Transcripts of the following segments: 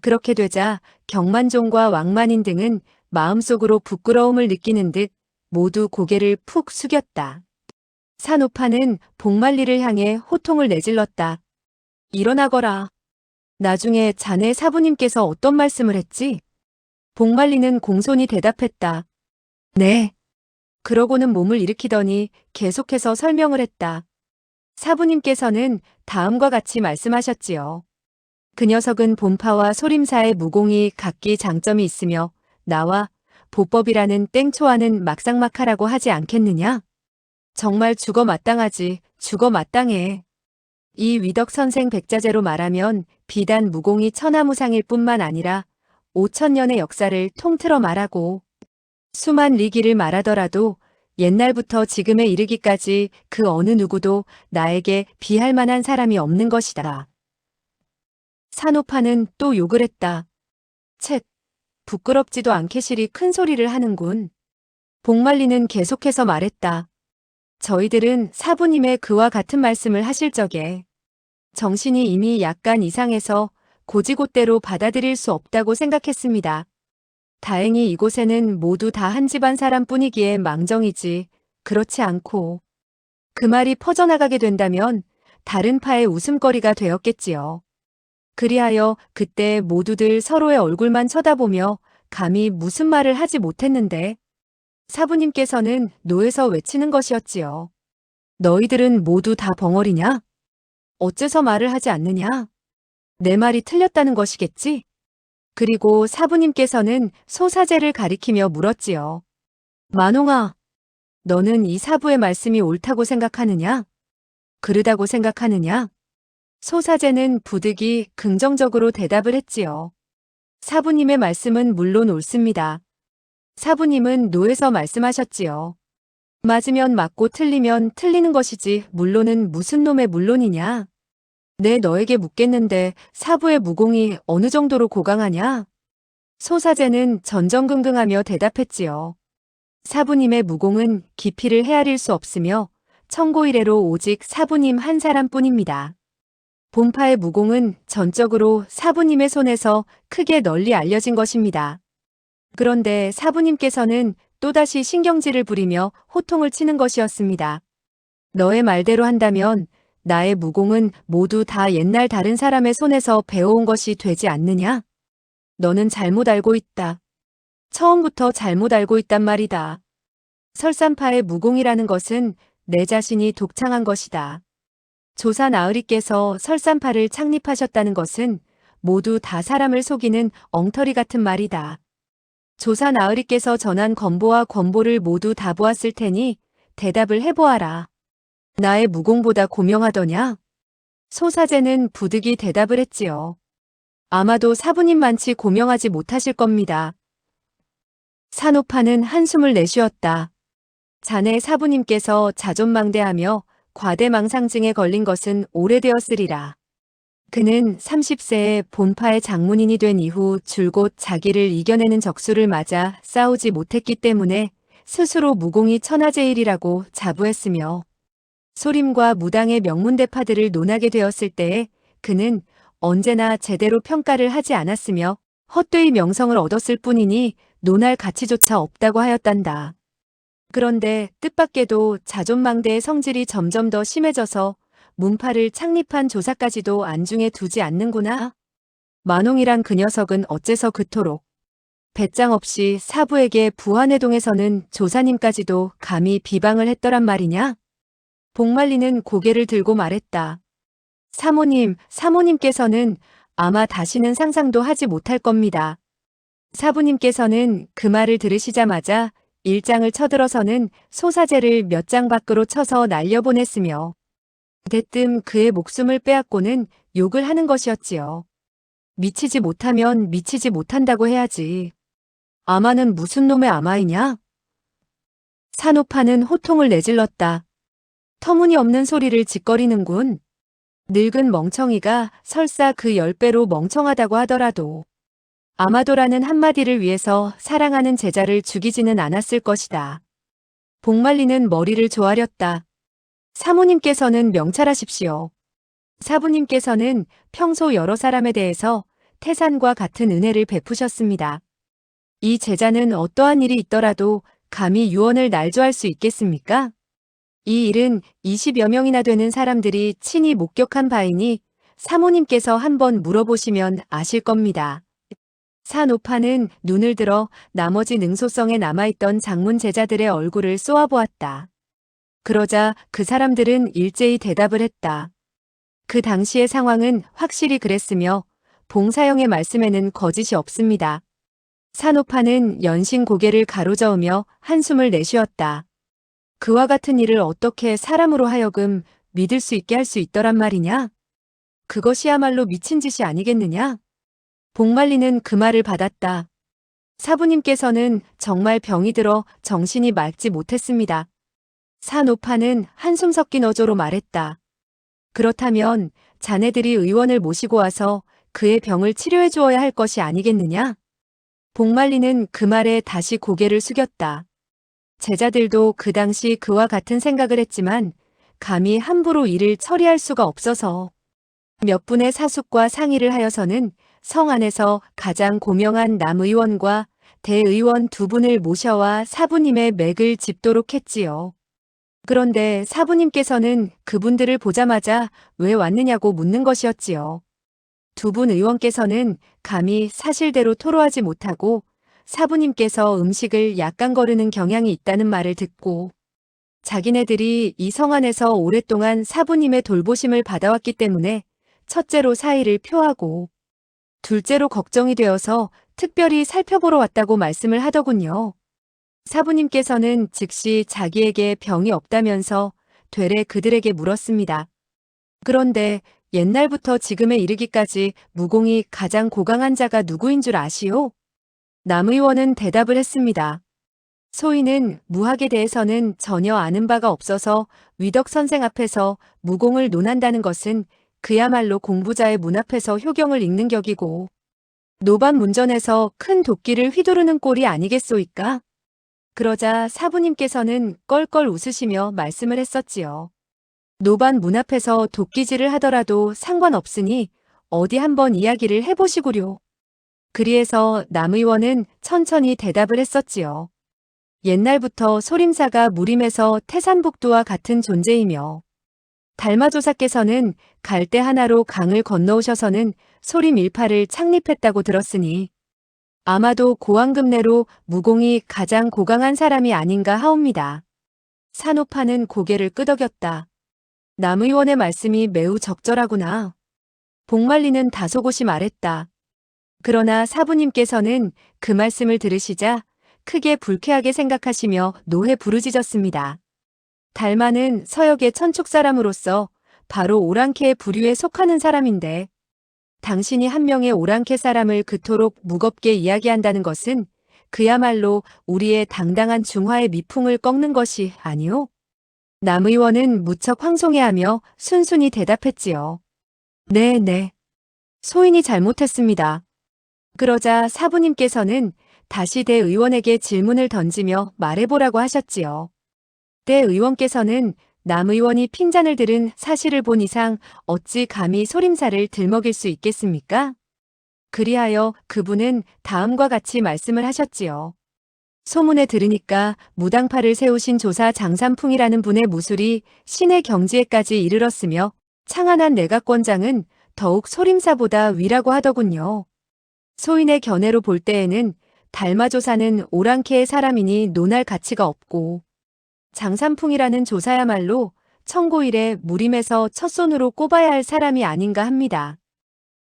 그렇게 되자 경만종과 왕만인 등은 마음속으로 부끄러움을 느끼는 듯 모두 고개를 푹 숙였다. 산오파는 복만리를 향해 호통을 내질렀다. 일어나거라. 나중에 자네 사부님께서 어떤 말씀을 했지? 복만리는 공손히 대답했다. 네. 그러고는 몸을 일으키더니 계속해서 설명을 했다. 사부님께서는 다음과 같이 말씀하셨지요. 그 녀석은 본파와 소림사의 무공이 각기 장점이 있으며 나와 보법이라는 땡초와는 막상막하라고 하지 않겠느냐? 정말 죽어 마땅하지, 죽어 마땅해. 이 위덕 선생 백자재로 말하면 비단 무공이 천하무상일 뿐만 아니라 5천년의 역사를 통틀어 말하고 수만 리기를 말하더라도 옛날부터 지금에 이르기까지 그 어느 누구도 나에게 비할 만한 사람이 없는 것이다. 산오파는 또 욕을 했다. 쳇, 부끄럽지도 않게 실이 큰 소리를 하는군. 복만리는 계속해서 말했다. 저희들은 사부님의 그와 같은 말씀을 하실 적에 정신이 이미 약간 이상해서 고지곳대로 받아들일 수 없다고 생각했습니다. 다행히 이곳에는 모두 다 한 집안 사람뿐이기에 망정이지 그렇지 않고 그 말이 퍼져나가게 된다면 다른 파의 웃음거리가 되었겠지요. 그리하여 그때 모두들 서로의 얼굴만 쳐다보며 감히 무슨 말을 하지 못했는데 사부님께서는 노에서 외치는 것이었지요. 너희들은 모두 다 벙어리냐? 어째서 말을 하지 않느냐? 내 말이 틀렸다는 것이겠지? 그리고 사부님께서는 소사제를 가리키며 물었지요. 만홍아, 너는 이 사부의 말씀이 옳다고 생각하느냐? 그르다고 생각하느냐? 소사제는 부득이 긍정적으로 대답을 했지요. 사부님의 말씀은 물론 옳습니다. 사부님은 노에서 말씀하셨지요. 맞으면 맞고 틀리면 틀리는 것이지 물론은 무슨 놈의 물론이냐? 내 너에게 묻겠는데 사부의 무공이 어느 정도로 고강하냐? 소사제는 전전긍긍하며 대답했지요. 사부님의 무공은 깊이를 헤아릴 수 없으며 천고이래로 오직 사부님 한 사람뿐입니다. 본파의 무공은 전적으로 사부님의 손에서 크게 널리 알려진 것입니다. 그런데 사부님께서는 또다시 신경질을 부리며 호통을 치는 것이었습니다. 너의 말대로 한다면 나의 무공은 모두 다 옛날 다른 사람의 손에서 배워온 것이 되지 않느냐? 너는 잘못 알고 있다. 처음부터 잘못 알고 있단 말이다. 설산파의 무공이라는 것은 내 자신이 독창한 것이다. 조사 나으리께서 설산파를 창립하셨다는 것은 모두 다 사람을 속이는 엉터리 같은 말이다. 조사 나으리께서 전한 권보와 권보를 모두 다 보았을 테니 대답을 해보아라. 나의 무공보다 고명하더냐? 소사제는 부득이 대답을 했지요. 아마도 사부님만치 고명하지 못하실 겁니다. 산오파는 한숨을 내쉬었다. 자네 사부님께서 자존망대하며 과대망상증에 걸린 것은 오래되었으리라. 그는 30세에 본파의 장문인이 된 이후 줄곧 자기를 이겨내는 적수를 맞아 싸우지 못했기 때문에 스스로 무공이 천하제일이라고 자부했으며 소림과 무당의 명문대파들을 논하게 되었을 때에 그는 언제나 제대로 평가를 하지 않았으며 헛되이 명성을 얻었을 뿐이니 논할 가치조차 없다고 하였단다. 그런데 뜻밖에도 자존망대의 성질이 점점 더 심해져서 문파를 창립한 조사까지도 안중에 두지 않는구나. 만홍이란 그 녀석은 어째서 그토록 배짱 없이 사부에게 부안회동에서는 조사님까지도 감히 비방을 했더란 말이냐? 복만리는 고개를 들고 말했다. 사모님께서는 아마 다시는 상상도 하지 못할 겁니다. 사부님께서는 그 말을 들으시자마자 일장을 쳐들어서는 소사제를 몇 장 밖으로 쳐서 날려보냈으며 대뜸 그의 목숨을 빼앗고는 욕을 하는 것이었지요. 미치지 못하면 미치지 못한다고 해야지. 아마는 무슨 놈의 아마이냐? 산오파는 호통을 내질렀다. 터무니없는 소리를 짓거리는군. 늙은 멍청이가 설사 그 10배로 멍청하다고 하더라도 아마도라는 한마디를 위해서 사랑하는 제자를 죽이지는 않았을 것이다. 복만리는 머리를 조아렸다. 사모님께서는 명찰하십시오. 사부님께서는 평소 여러 사람에 대해서 태산과 같은 은혜를 베푸셨습니다. 이 제자는 어떠한 일이 있더라도 감히 유언을 날조할 수 있겠습니까? 이 일은 20여 명이나 되는 사람들이 친히 목격한 바이니 사모님께서 한번 물어보시면 아실 겁니다. 산오파는 눈을 들어 나머지 능소성에 남아있던 장문 제자들의 얼굴을 쏘아보았다. 그러자 그 사람들은 일제히 대답을 했다. 그 당시의 상황은 확실히 그랬으며 봉사형의 말씀에는 거짓이 없습니다. 산오파는 연신 고개를 가로저으며 한숨을 내쉬었다. 그와 같은 일을 어떻게 사람으로 하여금 믿을 수 있게 할 수 있더란 말이냐? 그것이야말로 미친 짓이 아니겠느냐? 복말리는 그 말을 받았다. 사부님께서는 정말 병이 들어 정신이 맑지 못했습니다. 산오파는 한숨 섞인 어조로 말했다. 그렇다면 자네들이 의원을 모시고 와서 그의 병을 치료해 주어야 할 것이 아니겠느냐? 복말리는 그 말에 다시 고개를 숙였다. 제자들도 그 당시 그와 같은 생각을 했지만 감히 함부로 일을 처리할 수가 없어서 몇 분의 사숙과 상의를 하여서는 성 안에서 가장 고명한 남의원과 대의원 두 분을 모셔와 사부님의 맥을 짚도록 했지요. 그런데 사부님께서는 그분들을 보자마자 왜 왔느냐고 묻는 것이었지요. 두 분 의원께서는 감히 사실대로 토로하지 못하고 사부님께서 음식을 약간 거르는 경향이 있다는 말을 듣고 자기네들이 이 성 안에서 오랫동안 사부님의 돌보심을 받아왔기 때문에 첫째로 사의를 표하고 둘째로 걱정이 되어서 특별히 살펴보러 왔다고 말씀을 하더군요. 사부님께서는 즉시 자기에게 병이 없다면서 되레 그들에게 물었습니다. 그런데 옛날부터 지금에 이르기까지 무공이 가장 고강한 자가 누구인 줄 아시오? 남의원은 대답을 했습니다. 소인은 무학에 대해서는 전혀 아는 바가 없어서 위덕 선생 앞에서 무공을 논한다는 것은 그야말로 공부자의 문 앞에서 효경을 읽는 격이고 노반 문전에서 큰 도끼를 휘두르는 꼴이 아니겠소이까? 그러자 사부님께서는 껄껄 웃으시며 말씀을 했었지요. 노반 문 앞에서 도끼질을 하더라도 상관없으니 어디 한번 이야기를 해보시구려. 그리해서 남의원은 천천히 대답을 했었지요. 옛날부터 소림사가 무림에서 태산북두와 같은 존재이며 달마조사께서는 갈대 하나로 강을 건너오셔서는 소림 일파를 창립했다고 들었으니 아마도 고왕금내로 무공이 가장 고강한 사람이 아닌가 하옵니다. 산오파는 고개를 끄덕였다. 남의원의 말씀이 매우 적절하구나. 복말리는 다소곳이 말했다. 그러나 사부님께서는 그 말씀을 들으시자 크게 불쾌하게 생각하시며 노해 부르짖었습니다. 달마는 서역의 천축 사람으로서 바로 오랑캐의 부류에 속하는 사람인데 당신이 한 명의 오랑캐 사람을 그토록 무겁게 이야기한다는 것은 그야말로 우리의 당당한 중화의 미풍을 꺾는 것이 아니오? 남의원은 무척 황송해하며 순순히 대답했지요. 네. 소인이 잘못했습니다. 그러자 사부님께서는 다시 대의원에게 질문을 던지며 말해보라고 하셨지요. 대의원께서는 남의원이 핀잔을 들은 사실을 본 이상 어찌 감히 소림사를 들먹일 수 있겠습니까? 그리하여 그분은 다음과 같이 말씀을 하셨지요. 소문에 들으니까 무당파를 세우신 조사 장산풍이라는 분의 무술이 신의 경지에까지 이르렀으며 창안한 내각권장은 더욱 소림사보다 위라고 하더군요. 소인의 견해로 볼 때에는 달마조사는 오랑캐의 사람이니 논할 가치가 없고 장산풍이라는 조사야말로 청고 이래 무림에서 첫손으로 꼽아야 할 사람이 아닌가 합니다.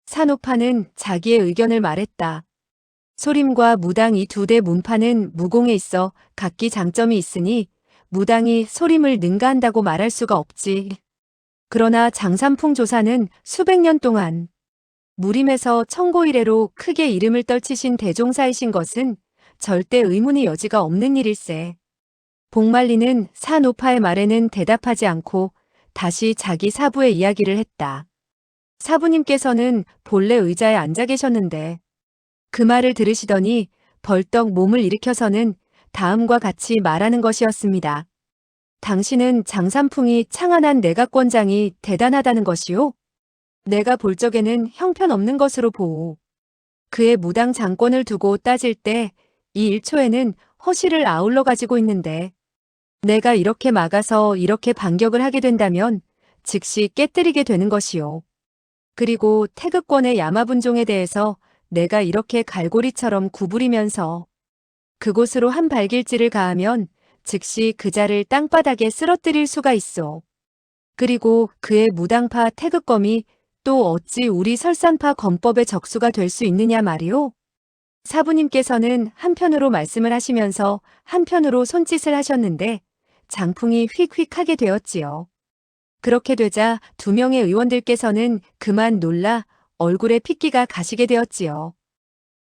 산오파는 자기의 의견을 말했다. 소림과 무당 이 두 대 문파는 무공에 있어 각기 장점이 있으니 무당이 소림을 능가한다고 말할 수가 없지. 그러나 장산풍 조사는 수백 년 동안 무림에서 청고 이래로 크게 이름을 떨치신 대종사이신 것은 절대 의문의 여지가 없는 일일세. 복말리는 산오파의 말에는 대답하지 않고 다시 자기 사부의 이야기를 했다. 사부님께서는 본래 의자에 앉아 계셨는데 그 말을 들으시더니 벌떡 몸을 일으켜서는 다음과 같이 말하는 것이었습니다. 당신은 장산풍이 창안한 내각권장이 대단하다는 것이요? 내가 볼 적에는 형편없는 것으로 보오. 그의 무당 장권을 두고 따질 때 이 1초에는 허실을 아울러 가지고 있는데 내가 이렇게 막아서 이렇게 반격을 하게 된다면 즉시 깨뜨리게 되는 것이요. 그리고 태극권의 야마분종에 대해서 내가 이렇게 갈고리처럼 구부리면서 그곳으로 한 발길질을 가하면 즉시 그 자를 땅바닥에 쓰러뜨릴 수가 있어. 그리고 그의 무당파 태극검이 또 어찌 우리 설산파 검법의 적수가 될 수 있느냐 말이오? 사부님께서는 한편으로 말씀을 하시면서 한편으로 손짓을 하셨는데 장풍이 휙휙하게 되었지요. 그렇게 되자 2명의 의원들께서는 그만 놀라 얼굴에 핏기가 가시게 되었지요.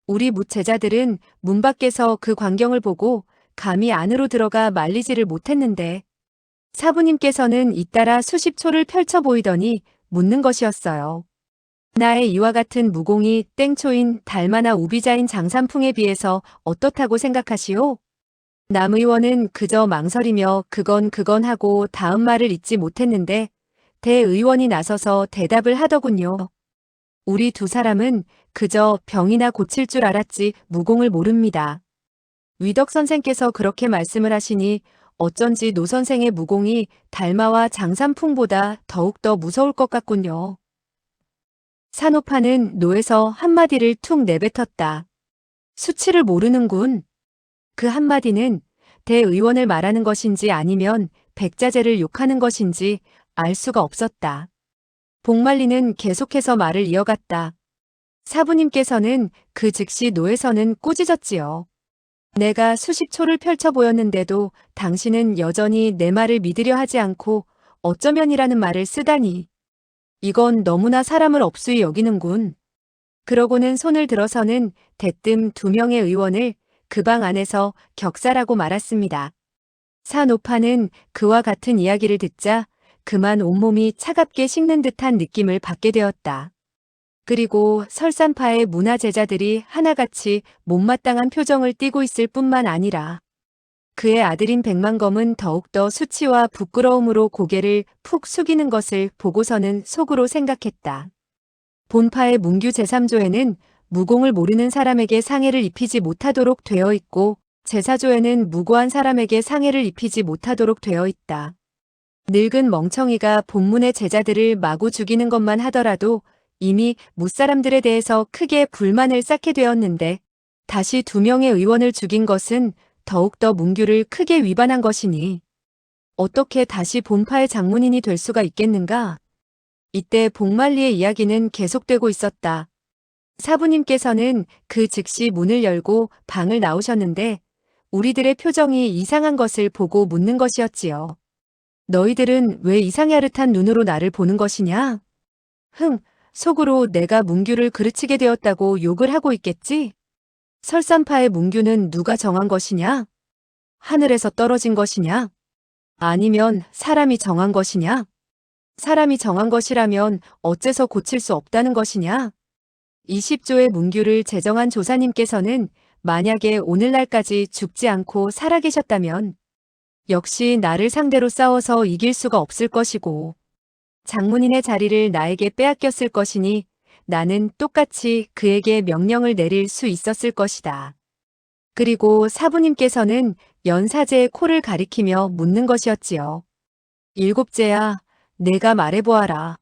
우리 무제자들은 문 밖에서 그 광경을 보고 감히 안으로 들어가 말리지를 못했는데 사부님께서는 잇따라 수십 초를 펼쳐 보이더니 묻는 것이었어요. 나의 이와 같은 무공이 땡초인 달마나 우비자인 장산풍에 비해서 어떻다고 생각하시오? 남 의원은 그저 망설이며 그건 하고 다음 말을 잇지 못했는데 대의원이 나서서 대답을 하더군요. 우리 2사람은 그저 병이나 고칠 줄 알았지 무공을 모릅니다. 위덕 선생께서 그렇게 말씀을 하시니 어쩐지 노 선생의 무공이 달마와 장산풍보다 더욱더 무서울 것 같군요. 산호파는 노에서 한마디를 툭 내뱉었다. 수치를 모르는군. 그 한마디는 대의원을 말하는 것인지 아니면 백자재를 욕하는 것인지 알 수가 없었다. 복말리는 계속해서 말을 이어갔다. 사부님께서는 그 즉시 노에서는 꾸짖었지요. 내가 수십 초를 펼쳐 보였는데도 당신은 여전히 내 말을 믿으려 하지 않고 어쩌면이라는 말을 쓰다니. 이건 너무나 사람을 업수히 여기는군. 그러고는 손을 들어서는 대뜸 2명의 의원을 그 방 안에서 격살하고 말았습니다. 산오파는 그와 같은 이야기를 듣자 그만 온몸이 차갑게 식는 듯한 느낌을 받게 되었다. 그리고 설산파의 문화제자들이 하나같이 못마땅한 표정을 띠고 있을 뿐만 아니라 그의 아들인 백만검은 더욱더 수치와 부끄러움으로 고개를 푹 숙이는 것을 보고서는 속으로 생각했다. 본파의 문규 제3조에는 무공을 모르는 사람에게 상해를 입히지 못하도록 되어 있고 제4조에는 무고한 사람에게 상해를 입히지 못하도록 되어 있다. 늙은 멍청이가 본문의 제자들을 마구 죽이는 것만 하더라도 이미 무사람들에 대해서 크게 불만을 쌓게 되었는데 다시 2명의 의원을 죽인 것은 더욱더 문규를 크게 위반한 것이니 어떻게 다시 본파의 장문인이 될 수가 있겠는가? 이때 복말리의 이야기는 계속되고 있었다. 사부님께서는 그 즉시 문을 열고 방을 나오셨는데 우리들의 표정이 이상한 것을 보고 묻는 것이었지요. 너희들은 왜 이상야릇한 눈으로 나를 보는 것이냐? 속으로 내가 문규를 그르치게 되었다고 욕을 하고 있겠지? 설산파의 문규는 누가 정한 것이냐? 하늘에서 떨어진 것이냐? 아니면 사람이 정한 것이냐? 사람이 정한 것이라면 어째서 고칠 수 없다는 것이냐? 20조의 문규를 제정한 조사님께서는 만약에 오늘날까지 죽지 않고 살아계셨다면 역시 나를 상대로 싸워서 이길 수가 없을 것이고 장문인의 자리를 나에게 빼앗겼을 것이니 나는 똑같이 그에게 명령을 내릴 수 있었을 것이다. 그리고 사부님께서는 연사제의 코를 가리키며 묻는 것이었지요. 일곱째야, 내가 말해보아라.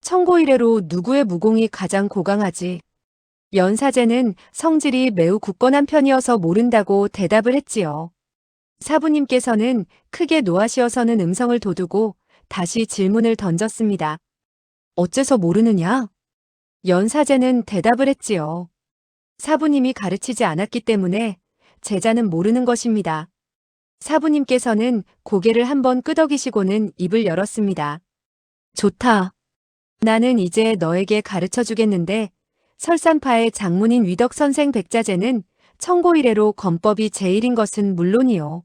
청고 이래로 누구의 무공이 가장 고강하지? 연사제는 성질이 매우 굳건한 편이어서 모른다고 대답을 했지요. 사부님께서는 크게 노하시어서는 음성을 돋우고 다시 질문을 던졌습니다. 어째서 모르느냐? 연사제는 대답을 했지요. 사부님이 가르치지 않았기 때문에 제자는 모르는 것입니다. 사부님께서는 고개를 한번 끄덕이시고는 입을 열었습니다. 좋다. 나는 이제 너에게 가르쳐 주겠는데 설산파의 장문인 위덕 선생 백자제는 청고 이래로 검법이 제일인 것은 물론이요.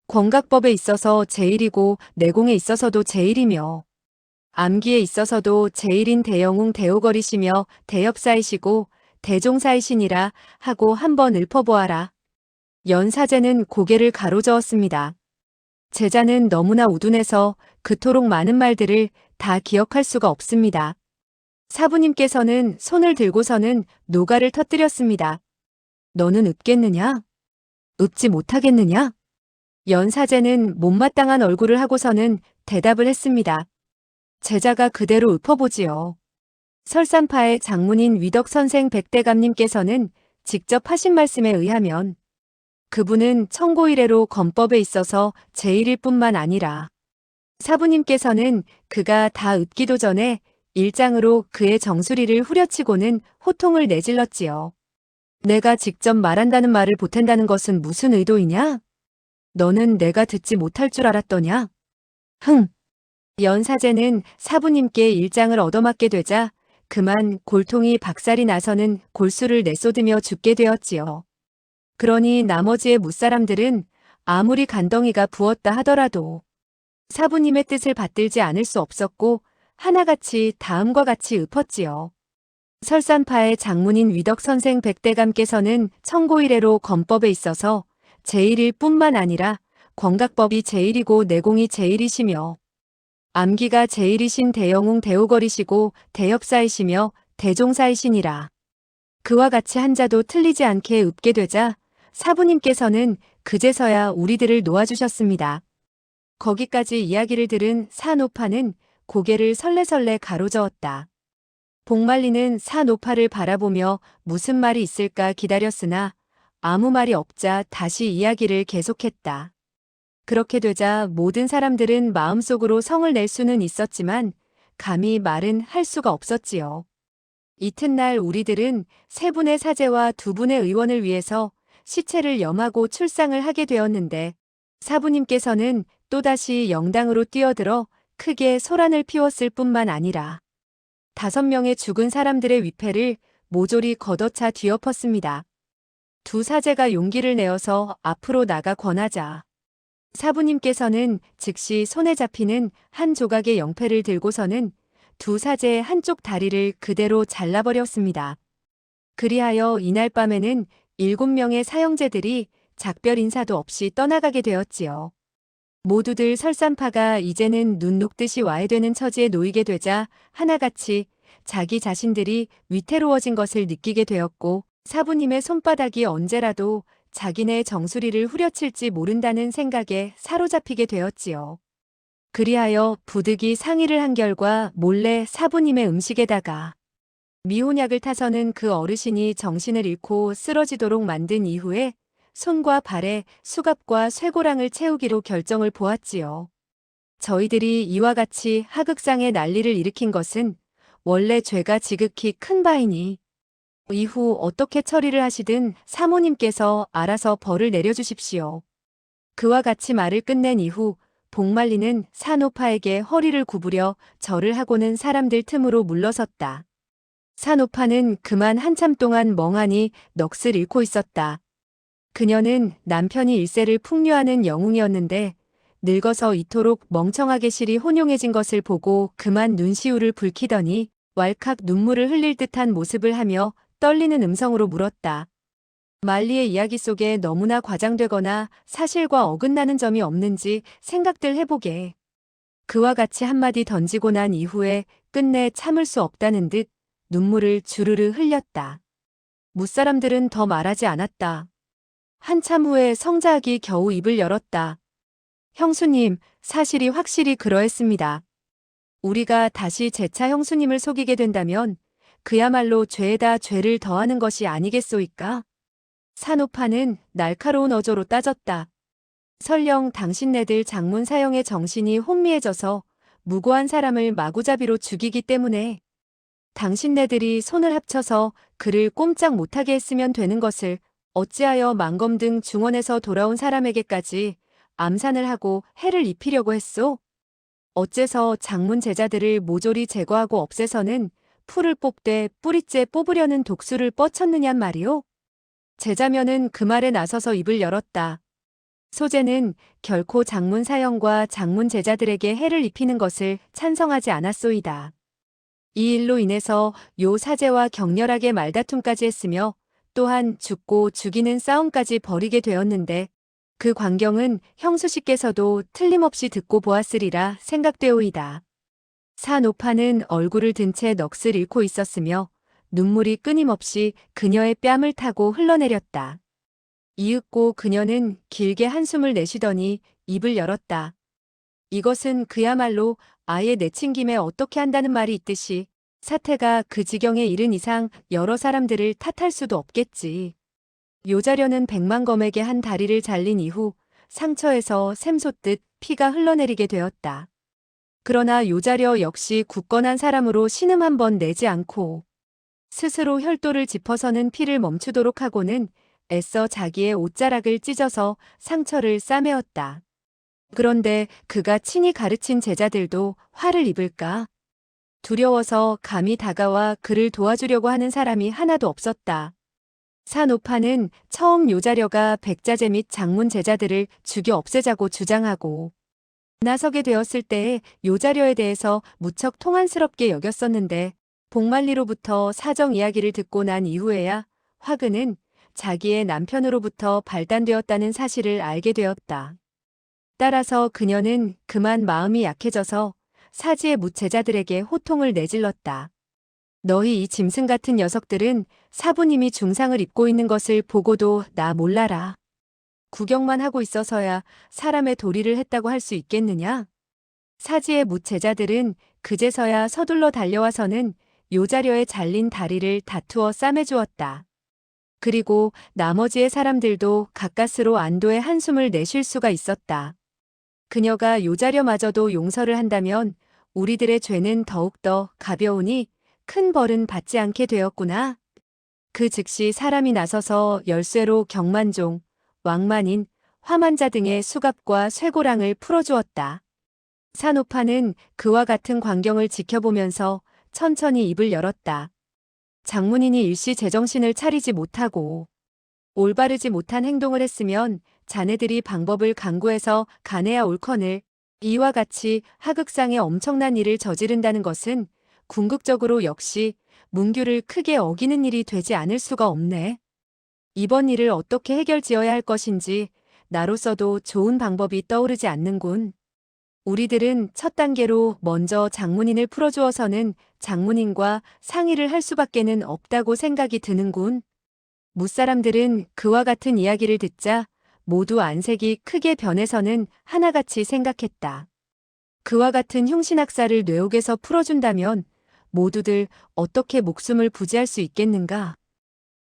권각법에 있어서 제일이고 내공에 있어서도 제일이며 암기에 있어서도 제일인 대영웅 대오거리시며 대엽사이시고 대종사이시니라 하고 한번 읊어보아라. 연사제는 고개를 가로저었습니다. 제자는 너무나 우둔해서 그토록 많은 말들을 다 기억할 수가 없습니다. 사부님께서는 손을 들고서는 노가를 터뜨렸습니다. 너는 읊겠느냐? 읊지 못하겠느냐? 연사제는 못마땅한 얼굴을 하고서는 대답을 했습니다. 제자가 그대로 읊어보지요. 설산파의 장문인 위덕선생 백대감님께서는 직접 하신 말씀에 의하면 그분은 천고 이래로 건법에 있어서 제일일 뿐만 아니라 사부님께서는 그가 다 읊기도 전에 일장으로 그의 정수리를 후려치고는 호통을 내질렀지요. 내가 직접 말한다는 말을 보탠다는 것은 무슨 의도이냐? 너는 내가 듣지 못할 줄 알았더냐? 흥! 연사제는 사부님께 일장을 얻어맞게 되자 그만 골통이 박살이 나서는 골수를 내쏟으며 죽게 되었지요. 그러니 나머지의 무사람들은 아무리 간덩이가 부었다 하더라도 사부님의 뜻을 받들지 않을 수 없었고 하나같이 다음과 같이 읊었지요. 설산파의 장문인 위덕선생 백대감께서는 천고 이래로 건법에 있어서 제일일 뿐만 아니라 권각법이 제일이고 내공이 제일이시며 암기가 제일이신 대영웅 대오거리시고 대역사이시며 대종사이시니라. 그와 같이 한자도 틀리지 않게 읊게 되자 사부님께서는 그제서야 우리들을 놓아주셨습니다. 거기까지 이야기를 들은 사노파는 고개를 설레설레 가로저었다. 복말리는 사노파를 바라보며 무슨 말이 있을까 기다렸으나 아무 말이 없자 다시 이야기를 계속했다. 그렇게 되자 모든 사람들은 마음속으로 성을 낼 수는 있었지만 감히 말은 할 수가 없었지요. 이튿날 우리들은 세 분의 사제와 두 분의 의원을 위해서 시체를 염하고 출상을 하게 되었는데 사부님께서는 또다시 영당으로 뛰어들어 크게 소란을 피웠을 뿐만 아니라 5명의 죽은 사람들의 위패를 모조리 걷어차 뒤엎었습니다. 두 사제가 용기를 내어서 앞으로 나가 권하자 사부님께서는 즉시 손에 잡히는 한 조각의 영패를 들고서는 두 사제의 한쪽 다리를 그대로 잘라버렸습니다. 그리하여 이날 밤에는 7명의 사형제들이 작별 인사도 없이 떠나가게 되었지요. 모두들 설산파가 이제는 눈 녹듯이 와해되는 처지에 놓이게 되자 하나같이 자기 자신들이 위태로워진 것을 느끼게 되었고 사부님의 손바닥이 언제라도 자기네 정수리를 후려칠지 모른다는 생각에 사로잡히게 되었지요. 그리하여 부득이 상의를 한 결과 몰래 사부님의 음식에다가 미혼약을 타서는 그 어르신이 정신을 잃고 쓰러지도록 만든 이후에 손과 발에 수갑과 쇠고랑을 채우기로 결정을 보았지요. 저희들이 이와 같이 하극상의 난리를 일으킨 것은 원래 죄가 지극히 큰 바이니 이후 어떻게 처리를 하시든 사모님께서 알아서 벌을 내려주십시오. 그와 같이 말을 끝낸 이후 복말리는 사노파에게 허리를 구부려 절을 하고는 사람들 틈으로 물러섰다. 사노파는 그만 한참 동안 멍하니 넋을 잃고 있었다. 그녀는 남편이 일세를 풍류하는 영웅이었는데 늙어서 이토록 멍청하게 실이 혼용해진 것을 보고 그만 눈시울을 붉히더니 왈칵 눈물을 흘릴 듯한 모습을 하며 떨리는 음성으로 물었다. 말리의 이야기 속에 너무나 과장되거나 사실과 어긋나는 점이 없는지 생각들 해보게. 그와 같이 한마디 던지고 난 이후에 끝내 참을 수 없다는 듯 눈물을 주르르 흘렸다. 무사람들은 더 말하지 않았다. 한참 후에 성자학이 겨우 입을 열었다. 형수님, 사실이 확실히 그러했습니다. 우리가 다시 재차 형수님을 속이게 된다면 그야말로 죄에다 죄를 더하는 것이 아니겠소이까? 사노파는 날카로운 어조로 따졌다. 설령 당신네들 장문 사형의 정신이 혼미해져서 무고한 사람을 마구잡이로 죽이기 때문에 당신네들이 손을 합쳐서 그를 꼼짝 못하게 했으면 되는 것을 어찌하여 만검 등 중원에서 돌아온 사람에게까지 암산을 하고 해를 입히려고 했소? 어째서 장문 제자들을 모조리 제거하고 없애서는 풀을 뽑되 뿌리째 뽑으려는 독수를 뻗쳤느냔 말이오? 제자면은 그 말에 나서서 입을 열었다. 소재는 결코 장문 사형과 장문 제자들에게 해를 입히는 것을 찬성하지 않았소이다. 이 일로 인해서 요 사제와 격렬하게 말다툼까지 했으며 또한 죽고 죽이는 싸움까지 벌이게 되었는데 그 광경은 형수씨께서도 틀림없이 듣고 보았으리라 생각되오이다. 산오파는 얼굴을 든 채 넋을 잃고 있었으며 눈물이 끊임없이 그녀의 뺨을 타고 흘러내렸다. 이윽고 그녀는 길게 한숨을 내쉬더니 입을 열었다. 이것은 그야말로 아예 내친 김에 어떻게 한다는 말이 있듯이 사태가 그 지경에 이른 이상 여러 사람들을 탓할 수도 없겠지. 요자려는 백만검에게 한 다리를 잘린 이후 상처에서 샘솟듯 피가 흘러내리게 되었다. 그러나 요자려 역시 굳건한 사람으로 신음 한 번 내지 않고 스스로 혈도를 짚어서는 피를 멈추도록 하고는 애써 자기의 옷자락을 찢어서 상처를 싸매었다. 그런데 그가 친히 가르친 제자들도 화를 입을까? 두려워서 감히 다가와 그를 도와주려고 하는 사람이 하나도 없었다. 산오파는 처음 요자려가 백자재 및 장문 제자들을 죽여 없애자고 주장하고 나서게 되었을 때에 요자려에 대해서 무척 통한스럽게 여겼었는데 복만리로부터 사정 이야기를 듣고 난 이후에야 화근은 자기의 남편으로부터 발단되었다는 사실을 알게 되었다. 따라서 그녀는 그만 마음이 약해져서 사지의 묻제자들에게 호통을 내질렀다. 너희 이 짐승 같은 녀석들은 사부님이 중상을 입고 있는 것을 보고도 나 몰라라. 구경만 하고 있어서야 사람의 도리를 했다고 할 수 있겠느냐? 사지의 묻제자들은 그제서야 서둘러 달려와서는 요자려에 잘린 다리를 다투어 싸매주었다. 그리고 나머지의 사람들도 가까스로 안도의 한숨을 내쉴 수가 있었다. 그녀가 요자려마저도 용서를 한다면 우리들의 죄는 더욱더 가벼우니 큰 벌은 받지 않게 되었구나. 그 즉시 사람이 나서서 열쇠로 경만종, 왕만인, 화만자 등의 수갑과 쇠고랑을 풀어주었다. 산오파는 그와 같은 광경을 지켜보면서 천천히 입을 열었다. 장문인이 일시 제정신을 차리지 못하고 올바르지 못한 행동을 했으면 자네들이 방법을 강구해서 가내야 옳거늘 이와 같이 하극상의 엄청난 일을 저지른다는 것은 궁극적으로 역시 문규를 크게 어기는 일이 되지 않을 수가 없네. 이번 일을 어떻게 해결지어야 할 것인지 나로서도 좋은 방법이 떠오르지 않는군. 우리들은 첫 단계로 먼저 장문인을 풀어주어서는 장문인과 상의를 할 수밖에는 없다고 생각이 드는군. 무사람들은 그와 같은 이야기를 듣자 모두 안색이 크게 변해서는 하나같이 생각했다. 그와 같은 흉신학사를 뇌옥에서 풀어준다면 모두들 어떻게 목숨을 부지할 수 있겠는가?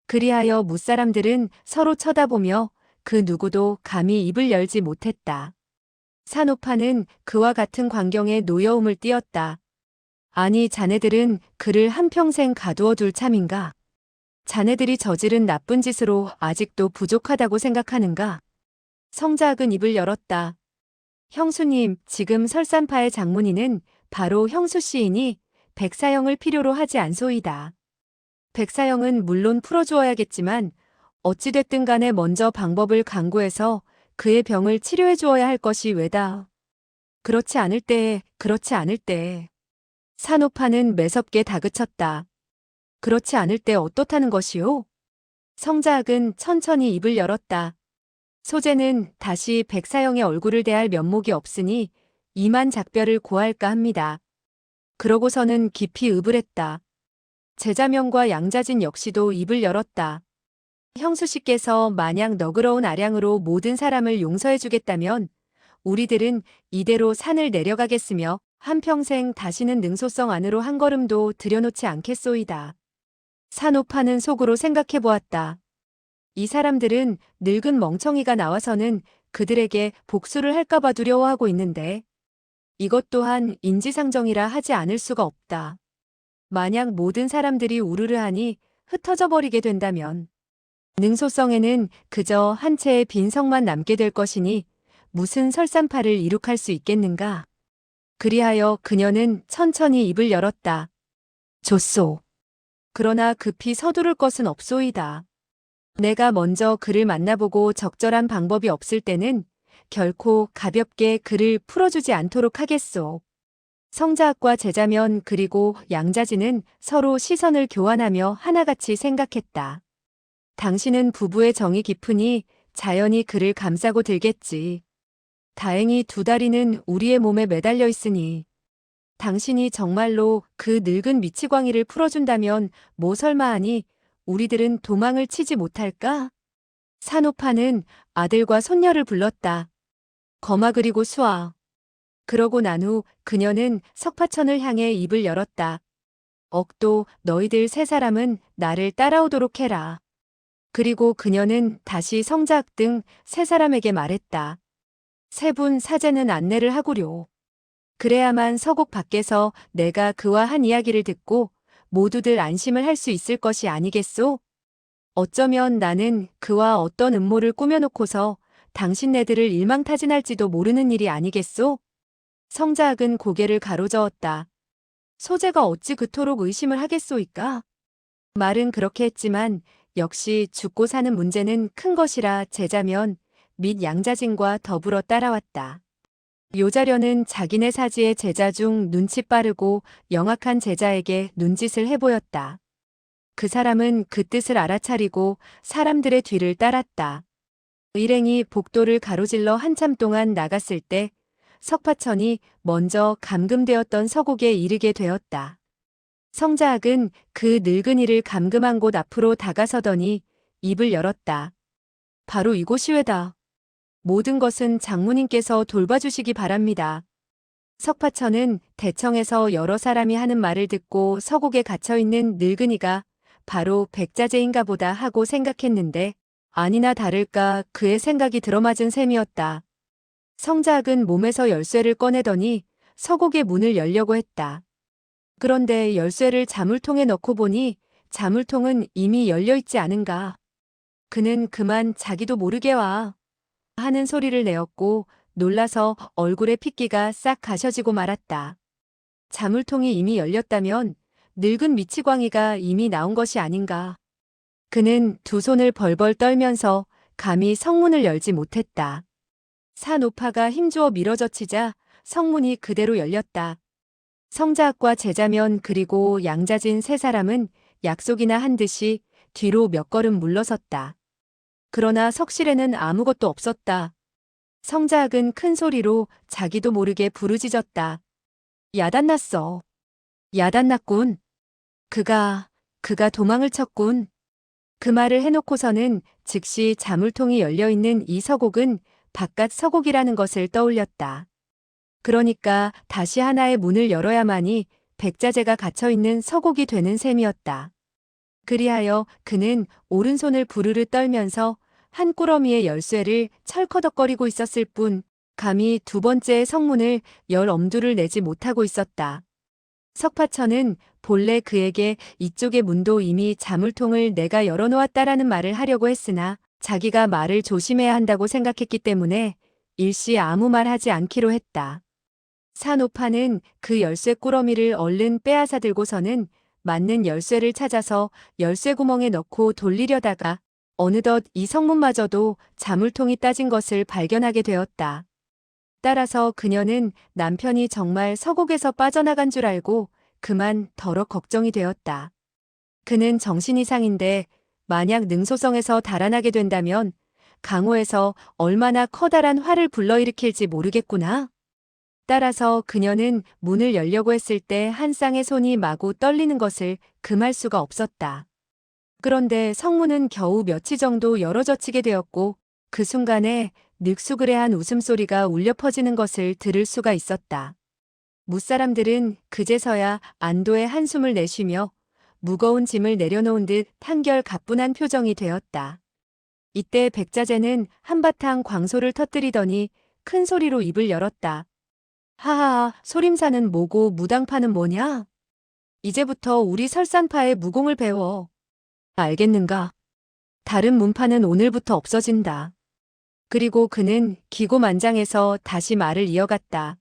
그리하여 무사람들은 서로 쳐다보며 그 누구도 감히 입을 열지 못했다. 산오파는 그와 같은 광경에 노여움을 띠었다. 아니 자네들은 그를 한평생 가두어 둘 참인가? 자네들이 저지른 나쁜 짓으로 아직도 부족하다고 생각하는가? 성자학은 입을 열었다. 형수님, 지금 설산파의 장문인은 바로 형수씨이니 백사형을 필요로 하지 않소이다. 백사형은 물론 풀어주어야겠지만 어찌됐든 간에 먼저 방법을 강구해서 그의 병을 치료해 주어야 할 것이 왜다. 그렇지 않을 때에. 산오파는 매섭게 다그쳤다. 그렇지 않을 때 어떻다는 것이오? 성자학은 천천히 입을 열었다. 소재는 다시 백사형의 얼굴을 대할 면목이 없으니 이만 작별을 고할까 합니다. 그러고서는 깊이 읍을했다. 제자명과 양자진 역시도 입을 열었다. 형수씨께서 마냥 너그러운 아량으로 모든 사람을 용서해 주겠다면 우리들은 이대로 산을 내려가겠으며 한평생 다시는 능소성 안으로 한 걸음도 들여놓지 않겠소이다. 산오파는 속으로 생각해 보았다. 이 사람들은 늙은 멍청이가 나와서는 그들에게 복수를 할까봐 두려워하고 있는데 이것 또한 인지상정이라 하지 않을 수가 없다. 만약 모든 사람들이 우르르하니 흩어져 버리게 된다면 능소성에는 그저 한 채의 빈성만 남게 될 것이니 무슨 설산파를 이룩할 수 있겠는가. 그리하여 그녀는 천천히 입을 열었다. 좋소. 그러나 급히 서두를 것은 없소이다. 내가 먼저 그를 만나보고 적절한 방법이 없을 때는 결코 가볍게 그를 풀어주지 않도록 하겠소. 성자학과 제자면 그리고 양자진은 서로 시선을 교환하며 하나같이 생각했다. 당신은 부부의 정이 깊으니 자연히 그를 감싸고 들겠지. 다행히 두 다리는 우리의 몸에 매달려 있으니 당신이 정말로 그 늙은 미치광이를 풀어준다면 뭐 설마 하니 우리들은 도망을 치지 못할까? 산호파는 아들과 손녀를 불렀다. 거마 그리고 수아. 그러고 난 후 그녀는 석파천을 향해 입을 열었다. 억도 너희들 세 사람은 나를 따라오도록 해라. 그리고 그녀는 다시 성자학 등 세 사람에게 말했다. 세 분 사제는 안내를 하구려. 그래야만 서곡 밖에서 내가 그와 한 이야기를 듣고 모두들 안심을 할 수 있을 것이 아니겠소? 어쩌면 나는 그와 어떤 음모를 꾸며놓고서 당신네들을 일망타진할지도 모르는 일이 아니겠소? 성자학은 고개를 가로저었다. 소제가 어찌 그토록 의심을 하겠소이까? 말은 그렇게 했지만 역시 죽고 사는 문제는 큰 것이라 제자면 및 양자진과 더불어 따라왔다. 요자련은 자기네 사지의 제자 중 눈치 빠르고 영악한 제자에게 눈짓을 해보였다. 그 사람은 그 뜻을 알아차리고 사람들의 뒤를 따랐다. 일행이 복도를 가로질러 한참 동안 나갔을 때 석파천이 먼저 감금되었던 서곡에 이르게 되었다. 성자학은 그 늙은이를 감금한 곳 앞으로 다가서더니 입을 열었다. 바로 이곳이외다. 모든 것은 장모님께서 돌봐주시기 바랍니다. 석파천은 대청에서 여러 사람이 하는 말을 듣고 서곡에 갇혀있는 늙은이가 바로 백자재인가 보다 하고 생각했는데 아니나 다를까 그의 생각이 들어맞은 셈이었다. 성자학은 몸에서 열쇠를 꺼내더니 서곡의 문을 열려고 했다. 그런데 열쇠를 자물통에 넣고 보니 자물통은 이미 열려있지 않은가. 그는 그만 자기도 모르게 와 하는 소리를 내었고 놀라서 얼굴의 핏기가 싹 가셔지고 말았다. 자물통이 이미 열렸다면 늙은 미치광이가 이미 나온 것이 아닌가. 그는 두 손을 벌벌 떨면서 감히 성문을 열지 못했다. 산오파가 힘주어 밀어젖히자 성문이 그대로 열렸다. 성자학과 제자면 그리고 양자진 세 사람은 약속이나 한 듯이 뒤로 몇 걸음 물러섰다. 그러나 석실에는 아무것도 없었다. 성자학은 큰 소리로 자기도 모르게 부르짖었다. 야단났어. 야단났군. 그가 도망을 쳤군. 그 말을 해놓고서는 즉시 자물통이 열려있는 이 서곡은 바깥 서곡이라는 것을 떠올렸다. 그러니까 다시 하나의 문을 열어야만이 백자재가 갇혀있는 서곡이 되는 셈이었다. 그리하여 그는 오른손을 부르르 떨면서 한 꾸러미의 열쇠를 철커덕거리고 있었을 뿐 감히 두 번째의 성문을 열 엄두를 내지 못하고 있었다. 석파천은 본래 그에게 이쪽의 문도 이미 자물통을 내가 열어놓았다라는 말을 하려고 했으나 자기가 말을 조심해야 한다고 생각했기 때문에 일시 아무 말 하지 않기로 했다. 산오파는 그 열쇠 꾸러미를 얼른 빼앗아 들고서는 맞는 열쇠를 찾아서 열쇠 구멍에 넣고 돌리려다가 어느덧 이 성문마저도 자물통이 따진 것을 발견하게 되었다. 따라서 그녀는 남편이 정말 서곡에서 빠져나간 줄 알고 그만 더러 걱정이 되었다. 그는 정신이상인데 만약 능소성에서 달아나게 된다면 강호에서 얼마나 커다란 화를 불러일으킬지 모르겠구나. 따라서 그녀는 문을 열려고 했을 때 한 쌍의 손이 마구 떨리는 것을 금할 수가 없었다. 그런데 성문은 겨우 며칠 정도 열어젖히게 되었고 그 순간에 늑수그레한 웃음소리가 울려 퍼지는 것을 들을 수가 있었다. 무사람들은 그제서야 안도의 한숨을 내쉬며 무거운 짐을 내려놓은 듯 한결 가뿐한 표정이 되었다. 이때 백자재는 한바탕 광소를 터뜨리더니 큰 소리로 입을 열었다. 하하하, 소림사는 뭐고 무당파는 뭐냐? 이제부터 우리 설산파의 무공을 배워. 알겠는가? 다른 문파는 오늘부터 없어진다. 그리고 그는 기고만장해서 다시 말을 이어갔다.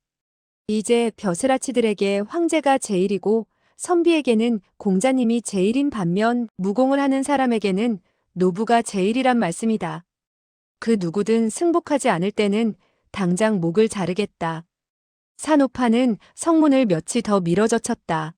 이제 벼슬아치들에게 황제가 제일이고 선비에게는 공자님이 제일인 반면 무공을 하는 사람에게는 노부가 제일이란 말씀이다. 그 누구든 승복하지 않을 때는 당장 목을 자르겠다. 산오파는 성문을 몇이 더 밀어젖혔다.